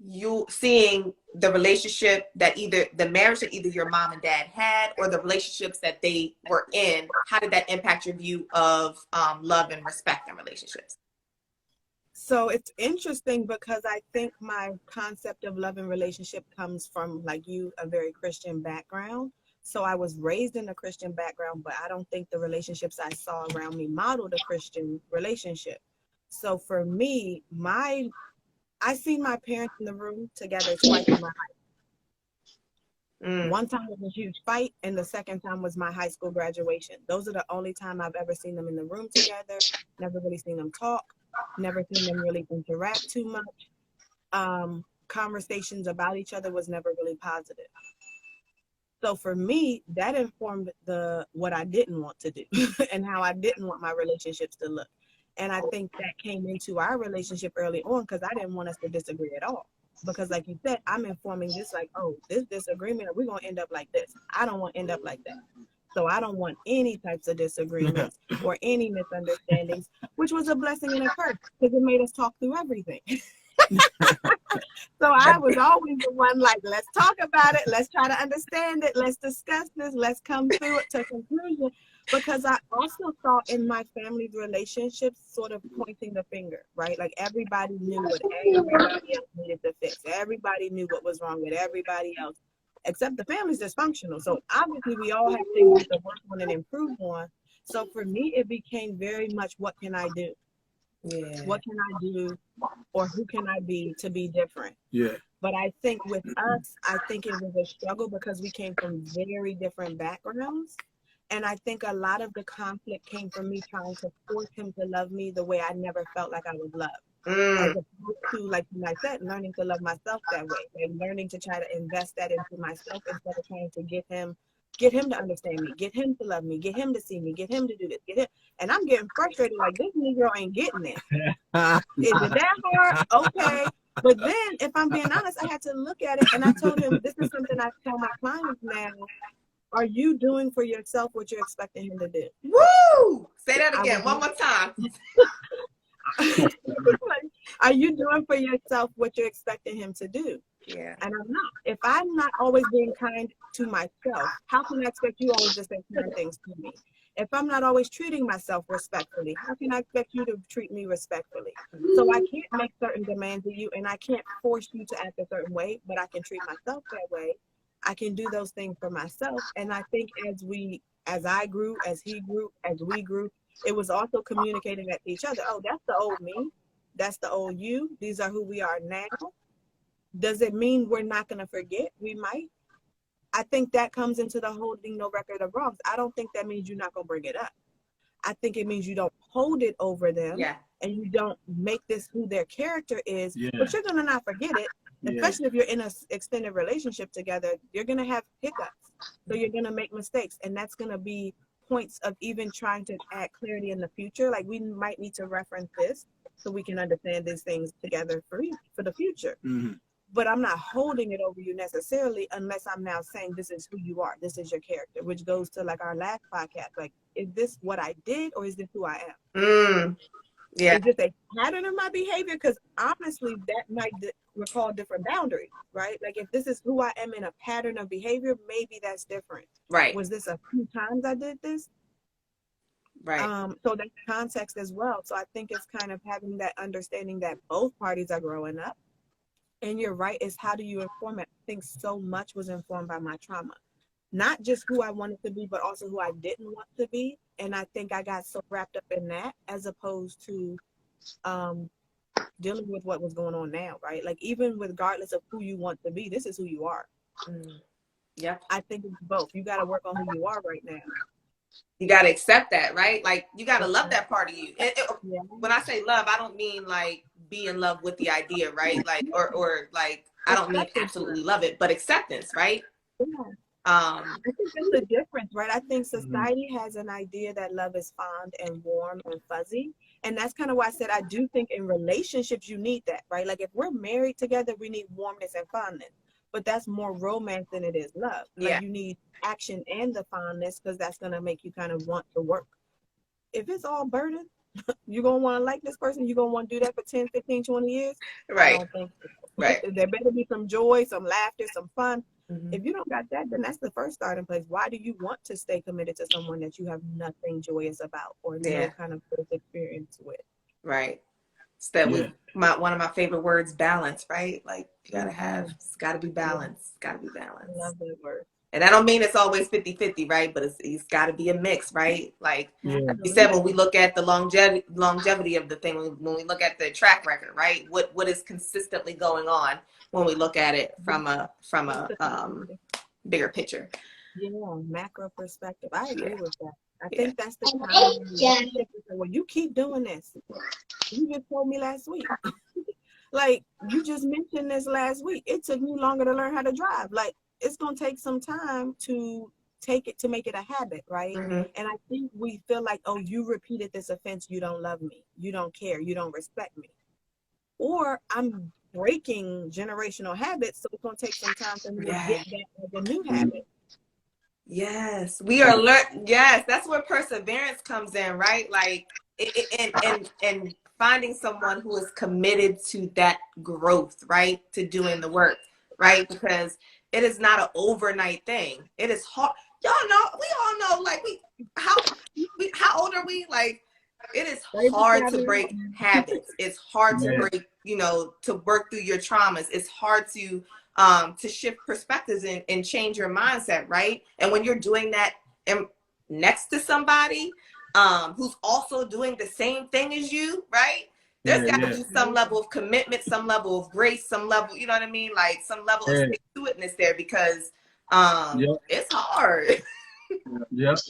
you seeing the relationship that either the marriage that either your mom and dad had or the relationships that they were in, how did that impact your view of love and respect in relationships? So it's interesting because I think my concept of love and relationship comes from, like you, a very Christian background. So I was raised in a Christian background, but I don't think the relationships I saw around me modeled a Christian relationship. So for me, I seen my parents in the room together twice in my life. Mm. One time was a huge fight, and the second time was my high school graduation. Those are the only time I've ever seen them in the room together. Never really seen them talk. Never seen them really interact too much. Conversations about each other was never really positive. So for me, that informed what I didn't want to do and how I didn't want my relationships to look. And I think that came into our relationship early on because I didn't want us to disagree at all. Because like you said, I'm informing this like, oh, this disagreement, we're going to end up like this. I don't want to end up like that. So I don't want any types of disagreements or any misunderstandings, which was a blessing and a curse because it made us talk through everything. So I was always the one like, let's talk about it. Let's try to understand it. Let's discuss this. Let's come through it to a conclusion. Because I also saw in my family's relationships sort of pointing the finger, right? Like everybody knew what everybody else needed to fix. Everybody knew what was wrong with everybody else, except the family's dysfunctional. So obviously we all have things we can work on and improve on. So for me, it became very much, what can I do? Yeah. What can I do? Or who can I be to be different? Yeah. But I think with us, I think it was a struggle because we came from very different backgrounds. And I think a lot of the conflict came from me trying to force him to love me the way I never felt like I was loved. As Mm. opposed to, like I said, learning to love myself that way. And learning to try to invest that into myself instead of trying to get him to understand me, get him to love me, get him to see me, get him to do this, get him. And I'm getting frustrated like this Negro ain't getting it. Is it that hard? Okay. But then, if I'm being honest, I had to look at it and I told him, this is something I tell my clients now. Are you doing for yourself what you're expecting him to do? Woo! Say that again, one more time. Are you doing for yourself what you're expecting him to do? Yeah. And I'm not. If I'm not always being kind to myself, how can I expect you always to say kind things to me? If I'm not always treating myself respectfully, how can I expect you to treat me respectfully? So I can't make certain demands of you and I can't force you to act a certain way, but I can treat myself that way. I can do those things for myself. And I think as I grew, as he grew, as we grew, it was also communicating that to each other. Oh, that's the old me. That's the old you. These are who we are now. Does it mean we're not going to forget? We might. I think that comes into the holding no record of wrongs. I don't think that means you're not going to bring it up. I think it means you don't hold it over them. Yeah. And you don't make this who their character is, Yeah. but you're going to not forget it. Especially if you're in an extended relationship together, you're going to have hiccups. So you're going to make mistakes. And that's going to be points of even trying to add clarity in the future. Like we might need to reference this so we can understand these things together for the future. Mm-hmm. But I'm not holding it over you necessarily unless I'm now saying this is who you are. This is your character, which goes to like our last podcast. Like, is this what I did or is this who I am? Mm. Yeah. Is this a pattern of my behavior? Because honestly, that might recall different boundaries, right? Like if this is who I am in a pattern of behavior, maybe that's different. Right. Was this a few times I did this? Right. So that's context as well. So I think it's kind of having that understanding that both parties are growing up. And you're right, is how do you inform it? I think so much was informed by my trauma. Not just who I wanted to be, but also who I didn't want to be. And I think I got so wrapped up in that as opposed to dealing with what was going on now, right? Like even regardless of who you want to be, this is who you are. Yeah. I think it's both. You got to work on who you are right now. You got to accept that, right? Like you got to love that part of you. Yeah. When I say love, I don't mean like be in love with the idea, right? Like, or like, I don't mean absolutely love it, but acceptance, right? Yeah. I think that's the difference, right? I think society has an idea that love is fond and warm and fuzzy. And that's kind of why I said I do think in relationships you need that, right? Like if we're married together, we need warmness and fondness. but that's more romance than it is love. Like Yeah. you need action and the fondness because that's going to make you kind of want to work. If it's all burden, you're going to want to like this person, you're going to want to do that for 10, 15, 20 years. I Right. don't think so. Right. There better be some joy, some laughter, some fun. Mhm. If you don't got that, then that's the first starting place. Why do you want to stay committed to someone that you have nothing joyous about or Yeah. no kind of good experience with? Right. It's that Yeah. one of my favorite words, balance, right? Like you gotta have, it's gotta be balanced. It's gotta be I balanced. love that word. And I don't mean it's always 50-50, right? But it's gotta be a mix, right? Like Yeah. you said, when we look at the longevity of the thing, when we look at the track record, right? What is consistently going on when we look at it from a bigger picture. Yeah, macro perspective. I agree with that. I Yeah. think that's the kind of relationship. Well, you keep doing this. You just told me last week. Like you just mentioned this last week. It took me longer to learn how to drive. Like it's gonna take some time to make it a habit, right? Mhm. And I think we feel like, oh, you repeated this offense, you don't love me, you don't care, you don't respect me. Or I'm breaking generational habits, so it's gonna take some time for me to get that as a new habit. Yes, we are yes, that's where perseverance comes in, right? Like and finding someone who is committed to that growth, right? To doing the work, right? Because it is not an overnight thing. It is hard. Y'all know, we all know, like how old are we? Like it is hard to break habits. It's hard to break, to work through your traumas. It's hard to shift perspectives and change your mindset, right? And when you're doing that next to somebody who's also doing the same thing as you, right? There's got to be some level of commitment, some level of grace, some level, you know what I mean? Like some level of stick-to-itness there because it's hard. Yes.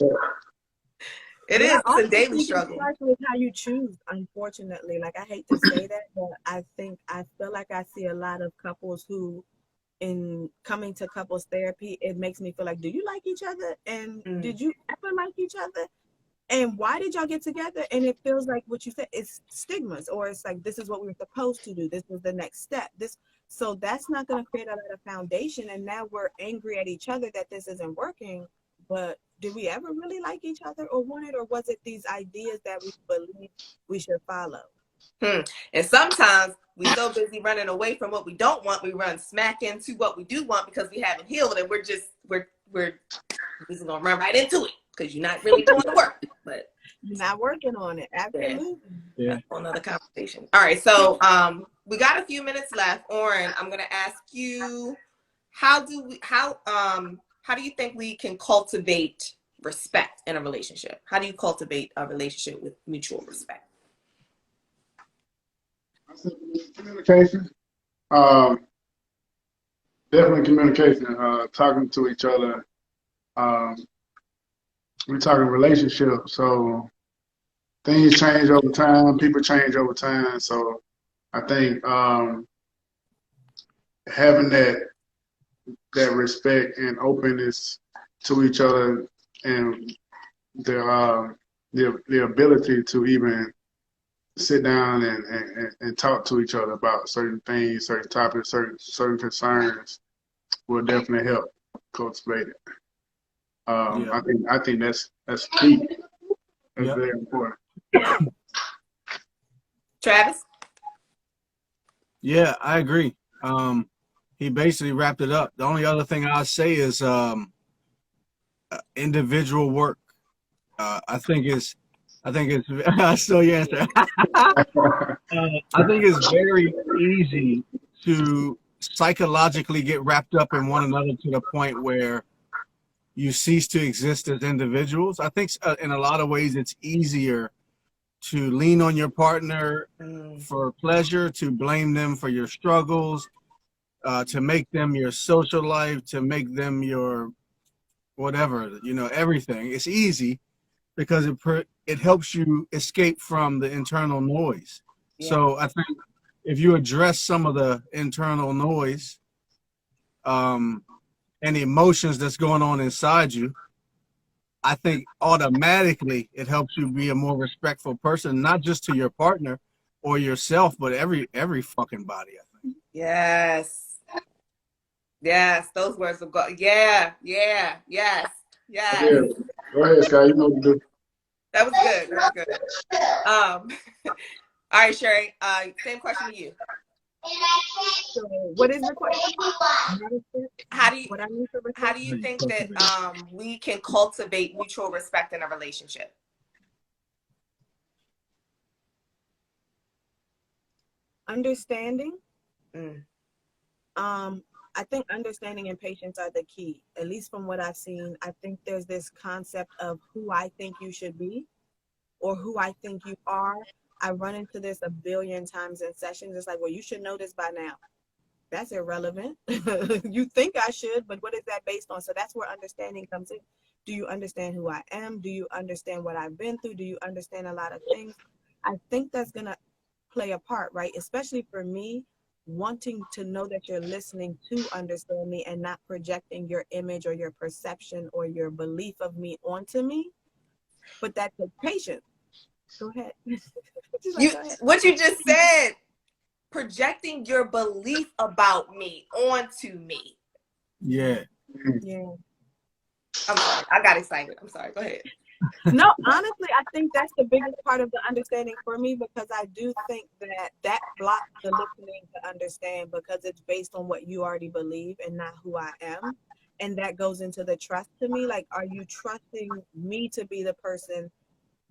It is. It's a daily struggle. It starts with how you choose, unfortunately. Like I hate to say that, but I feel like I see a lot of couples who, in coming to couples therapy, it makes me feel like, do you like each other? And did you ever like each other? And why did y'all get together? And it feels like what you said, it's stigmas, or it's like, this is what we were supposed to do. This was the next step. So that's not going to create a lot of foundation. And now we're angry at each other that this isn't working. But did we ever really like each other or want it? Or was it these ideas that we believe we should follow? And sometimes we're so busy running away from what we don't want, we run smack into what we do want because we haven't healed, and we're just gonna run right into it because you're not really doing the work. But you're not working on it. Absolutely. Yeah. That's another conversation. All right, so we got a few minutes left. Oren, I'm gonna ask you, how do you think we can cultivate respect in a relationship? How do you cultivate a relationship with mutual respect? Communication. Definitely communication. Talking to each other. We're talking relationship, so things change over time. People change over time. So I think having that respect and openness to each other, and the ability to even sit down and talk to each other about certain things, certain topics, certain concerns will definitely help cultivate it. I think that's key. That's very important. Travis? Yeah, I agree. He basically wrapped it up. The only other thing I'll say is individual work. I think it's I stole your answer. I think it's very easy to psychologically get wrapped up in one another to the point where you cease to exist as individuals. I think in a lot of ways it's easier to lean on your partner for pleasure, to blame them for your struggles, to make them your social life, to make them your whatever, everything. It's easy because it helps you escape from the internal noise. Yeah. So I think if you address some of the internal noise and the emotions that's going on inside you, I think automatically it helps you be a more respectful person, not just to your partner or yourself, but every fucking body, I think. Yes. Yes, those words will go. Yeah, yeah, yes, yes. Yeah. Go ahead, Sky. You know what to do. That was good. That was good. All right, Sherry. Same question to you. So what is the question? How do you What I need to how respect? do you think that we can cultivate mutual respect in a relationship? Understanding. Mm, I think understanding and patience are the key. At least from what I've seen, I think there's this concept of who I think you should be or who I think you are. I run into this a billion times in sessions. It's like, well, you should know this by now. That's irrelevant. You think I should, but what is that based on? So that's where understanding comes in. Do you understand who I am? Do you understand what I've been through? Do you understand a lot of things? I think that's going to play a part, right? Especially for me, wanting to know that you're listening to understand me and not projecting your image or your perception or your belief of me onto me. But that takes patience. Go ahead. you what you just said, projecting your belief about me onto me. Yeah. Yeah. I'm sorry. I got excited. I'm sorry. Go ahead. No, honestly, I think that's the biggest part of the understanding for me because I do think that blocks the listening to understand because it's based on what you already believe and not who I am. And that goes into the trust to me. Like, are you trusting me to be the person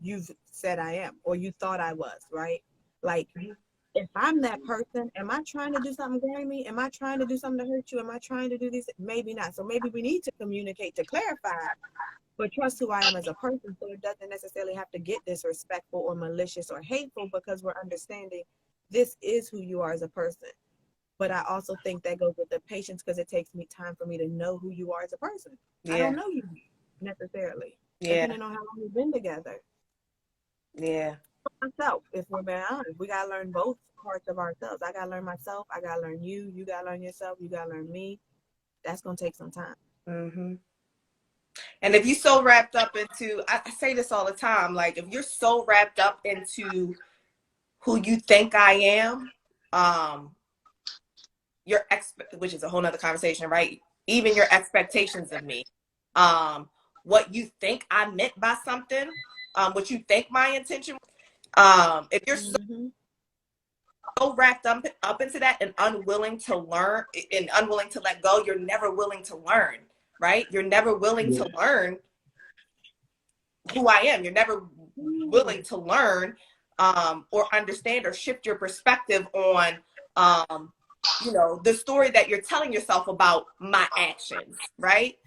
you've said I am or you thought I was, right? Like, if I'm that person, am I trying to do something grimy? Am I trying to do something to hurt you? Am I trying to do this? Maybe not. So maybe we need to communicate to clarify but trust who I am as a person so it doesn't necessarily have to get disrespectful or malicious or hateful because we're understanding this is who you are as a person. But I also think that goes with the patience because it takes me time for me to know who you are as a person. I don't know you necessarily, depending on how long we've been together. Yeah. Myself, if we're being honest, we gotta learn both parts of ourselves. I gotta learn myself, I gotta learn you, you gotta learn yourself, you gotta learn me. That's gonna take some time. Mm-hmm. And if you're so wrapped up into, I say this all the time, like if you're so wrapped up into who you think I am, which is a whole nother conversation, right? Even your expectations of me, what you think I meant by something, what you think my intention, if you're so wrapped up into that and unwilling to learn and unwilling to let go, you're never willing to learn, right? You're never willing to learn who I am. You're never willing to learn or understand or shift your perspective on the story that you're telling yourself about my actions, right?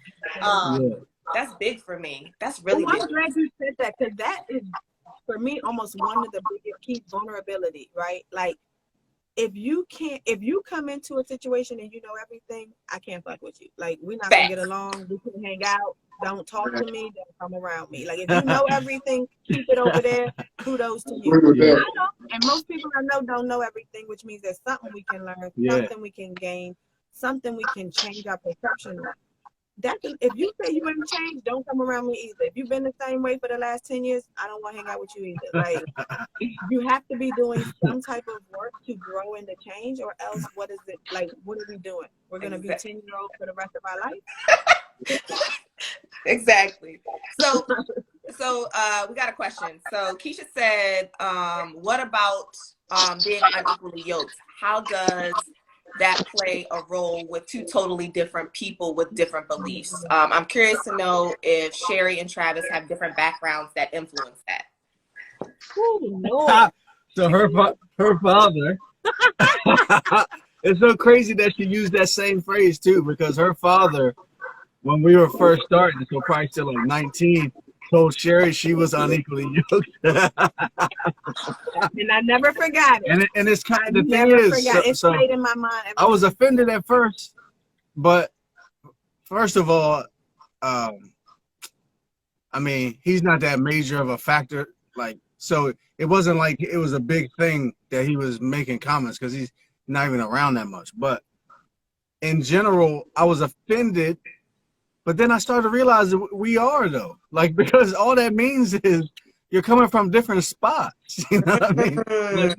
That's big for me. That's really big. I'm glad you said that because that is for me almost one of the biggest keys, vulnerability, right? Like if you come into a situation and you know everything, I can't fuck with you. Like we're not gonna get along, we can hang out, don't talk to me, don't come around me. Like if you know everything, keep it over there, kudos to you. I know, and most people I know don't know everything, which means there's something we can learn, something we can gain, something we can change our perception on. If you say you ain't changed, don't come around me either. If you've been the same way for the last 10 years, I don't want to hang out with you either. Like, you have to be doing some type of work to grow and to change, or else what is it? Like, what are we doing? We're going to be 10-year-olds for the rest of our life? Exactly. So we got a question. So Keisha said, what about being unequally yoked? How does that play a role with two totally different people with different beliefs? I'm curious to know if Sherry and Travis have different backgrounds that influence that. So her father. It's so crazy that she used that same phrase too, because her father, when we were first starting, so probably still like 19, told Sherry she was unequally yoked. And I never forgot it. And it's kind of the thing is, it's played in my mind. I was offended at first, but first of all, I mean, he's not that major of a factor. Like, so it wasn't like it was a big thing that he was making comments because he's not even around that much. But in general, I was offended. But then I started to realize that we are though, like because all that means is you're coming from different spots. You know what I mean? Like,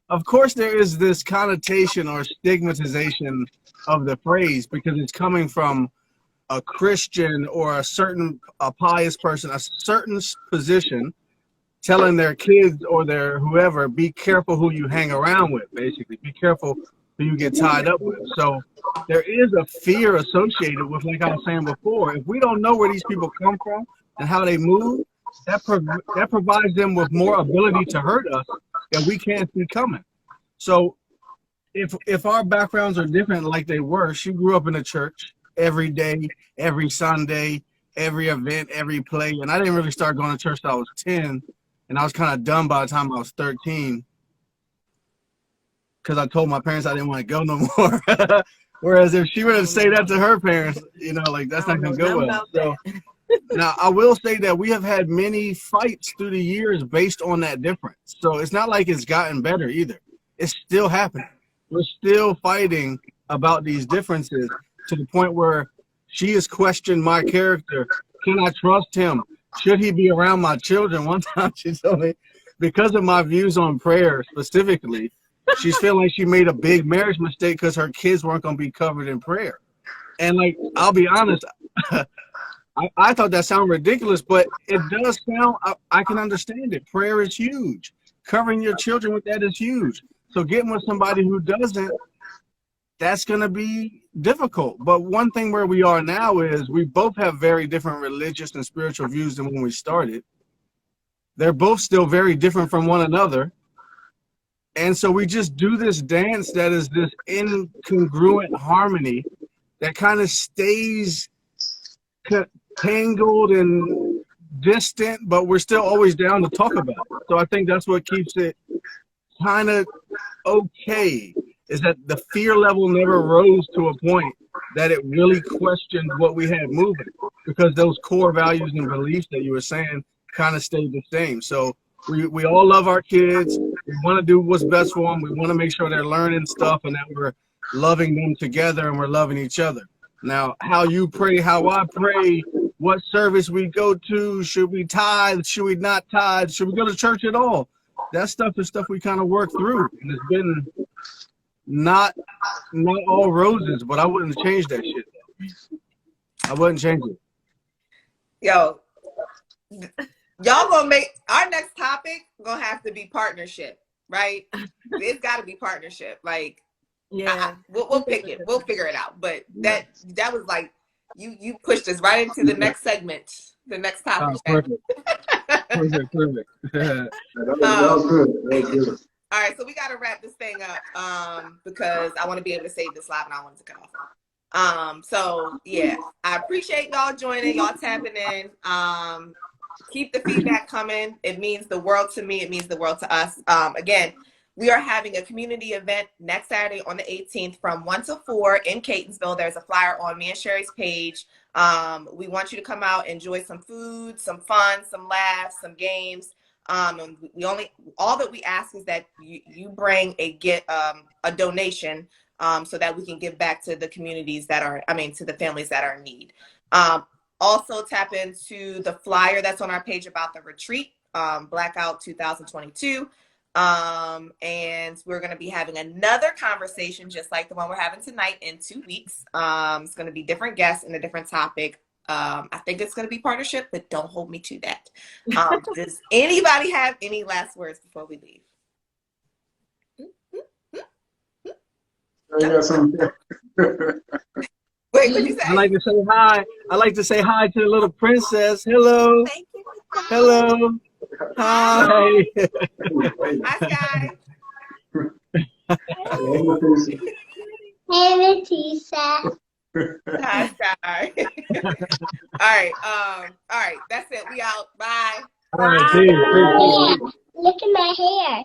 of course there is this connotation or stigmatization of the phrase because it's coming from a Christian or a pious person, a certain position, telling their kids or their whoever, be careful who you hang around with, basically. Be careful who you get tied up with. So there is a fear associated with, like I was saying before, if we don't know where these people come from and how they move, that provides them with more ability to hurt us that we can't see coming. So if our backgrounds are different like they were, she grew up in a church every day, every Sunday, every event, every play. And I didn't really start going to church till I was 10. And I was kind of done by the time I was 13 because I told my parents I didn't want to go no more. Whereas if she would have said that to her parents, you know, like that's not going to go well. So now I will say that we have had many fights through the years based on that difference. So it's not like it's gotten better either. It's still happening. We're still fighting about these differences to the point where she has questioned my character. Can I trust him? Should he be around my children? One time she told me, because of my views on prayer specifically, she's feeling like she made a big marriage mistake because her kids weren't going to be covered in prayer. And like, I'll be honest, I thought that sounded ridiculous, but it does sound, I can understand it. Prayer is huge. Covering your children with that is huge. So getting with somebody who doesn't, that's going to be difficult. But one thing where we are now is we both have very different religious and spiritual views than when we started. They're both still very different from one another. And so we just do this dance that is this incongruent harmony that kind of stays tangled and distant, but we're still always down to talk about it. So I think that's what keeps it kind of okay, is that the fear level never rose to a point that it really questioned what we had moving, because those core values and beliefs that you were saying kind of stayed the same. So we all love our kids. We want to do what's best for them. We want to make sure they're learning stuff and that we're loving them together and we're loving each other. Now, how you pray, how I pray, what service we go to, should we tithe, should we not tithe, should we go to church at all? That stuff is stuff we kind of work through. And it's been not all roses, but I wouldn't change that shit. I wouldn't change it. Yo, y'all gonna make our next topic gonna have to be partnership, right? It's got to be partnership. Like, Yeah, we'll pick it. We'll figure it out. But that was like you pushed us right into the next segment, the next topic. Oh, perfect. Perfect. That was good. That was good. All right, so we got to wrap this thing up because I want to be able to save this live and I want it to cut off. So yeah, I appreciate y'all joining, y'all tapping in. Keep the feedback coming. It means the world to me. It means the world to us. Again, we are having a community event next Saturday on the 18th from 1 to 4 in Catonsville. There's a flyer on me and Sherry's page. We want you to come out, enjoy some food, some fun, some laughs, some games. And all that we ask is that you bring a donation so that we can give back to the communities to the families that are in need. Also tap into the flyer that's on our page about the retreat, Blackout 2022. And we're going to be having another conversation just like the one we're having tonight in 2 weeks. It's going to be different guests and a different topic. I think it's going to be partnership, but don't hold me to that. Does anybody have any last words before we leave? I got something. Wait, what did you say? I like to say hi. I like to say hi to the little princess. Hello. Thank you. Hello. Hi. Hi, Sky. Hey, Leticia. Hi, Sky. All right. That's it. We out. Bye. All right, see you. Look at my hair.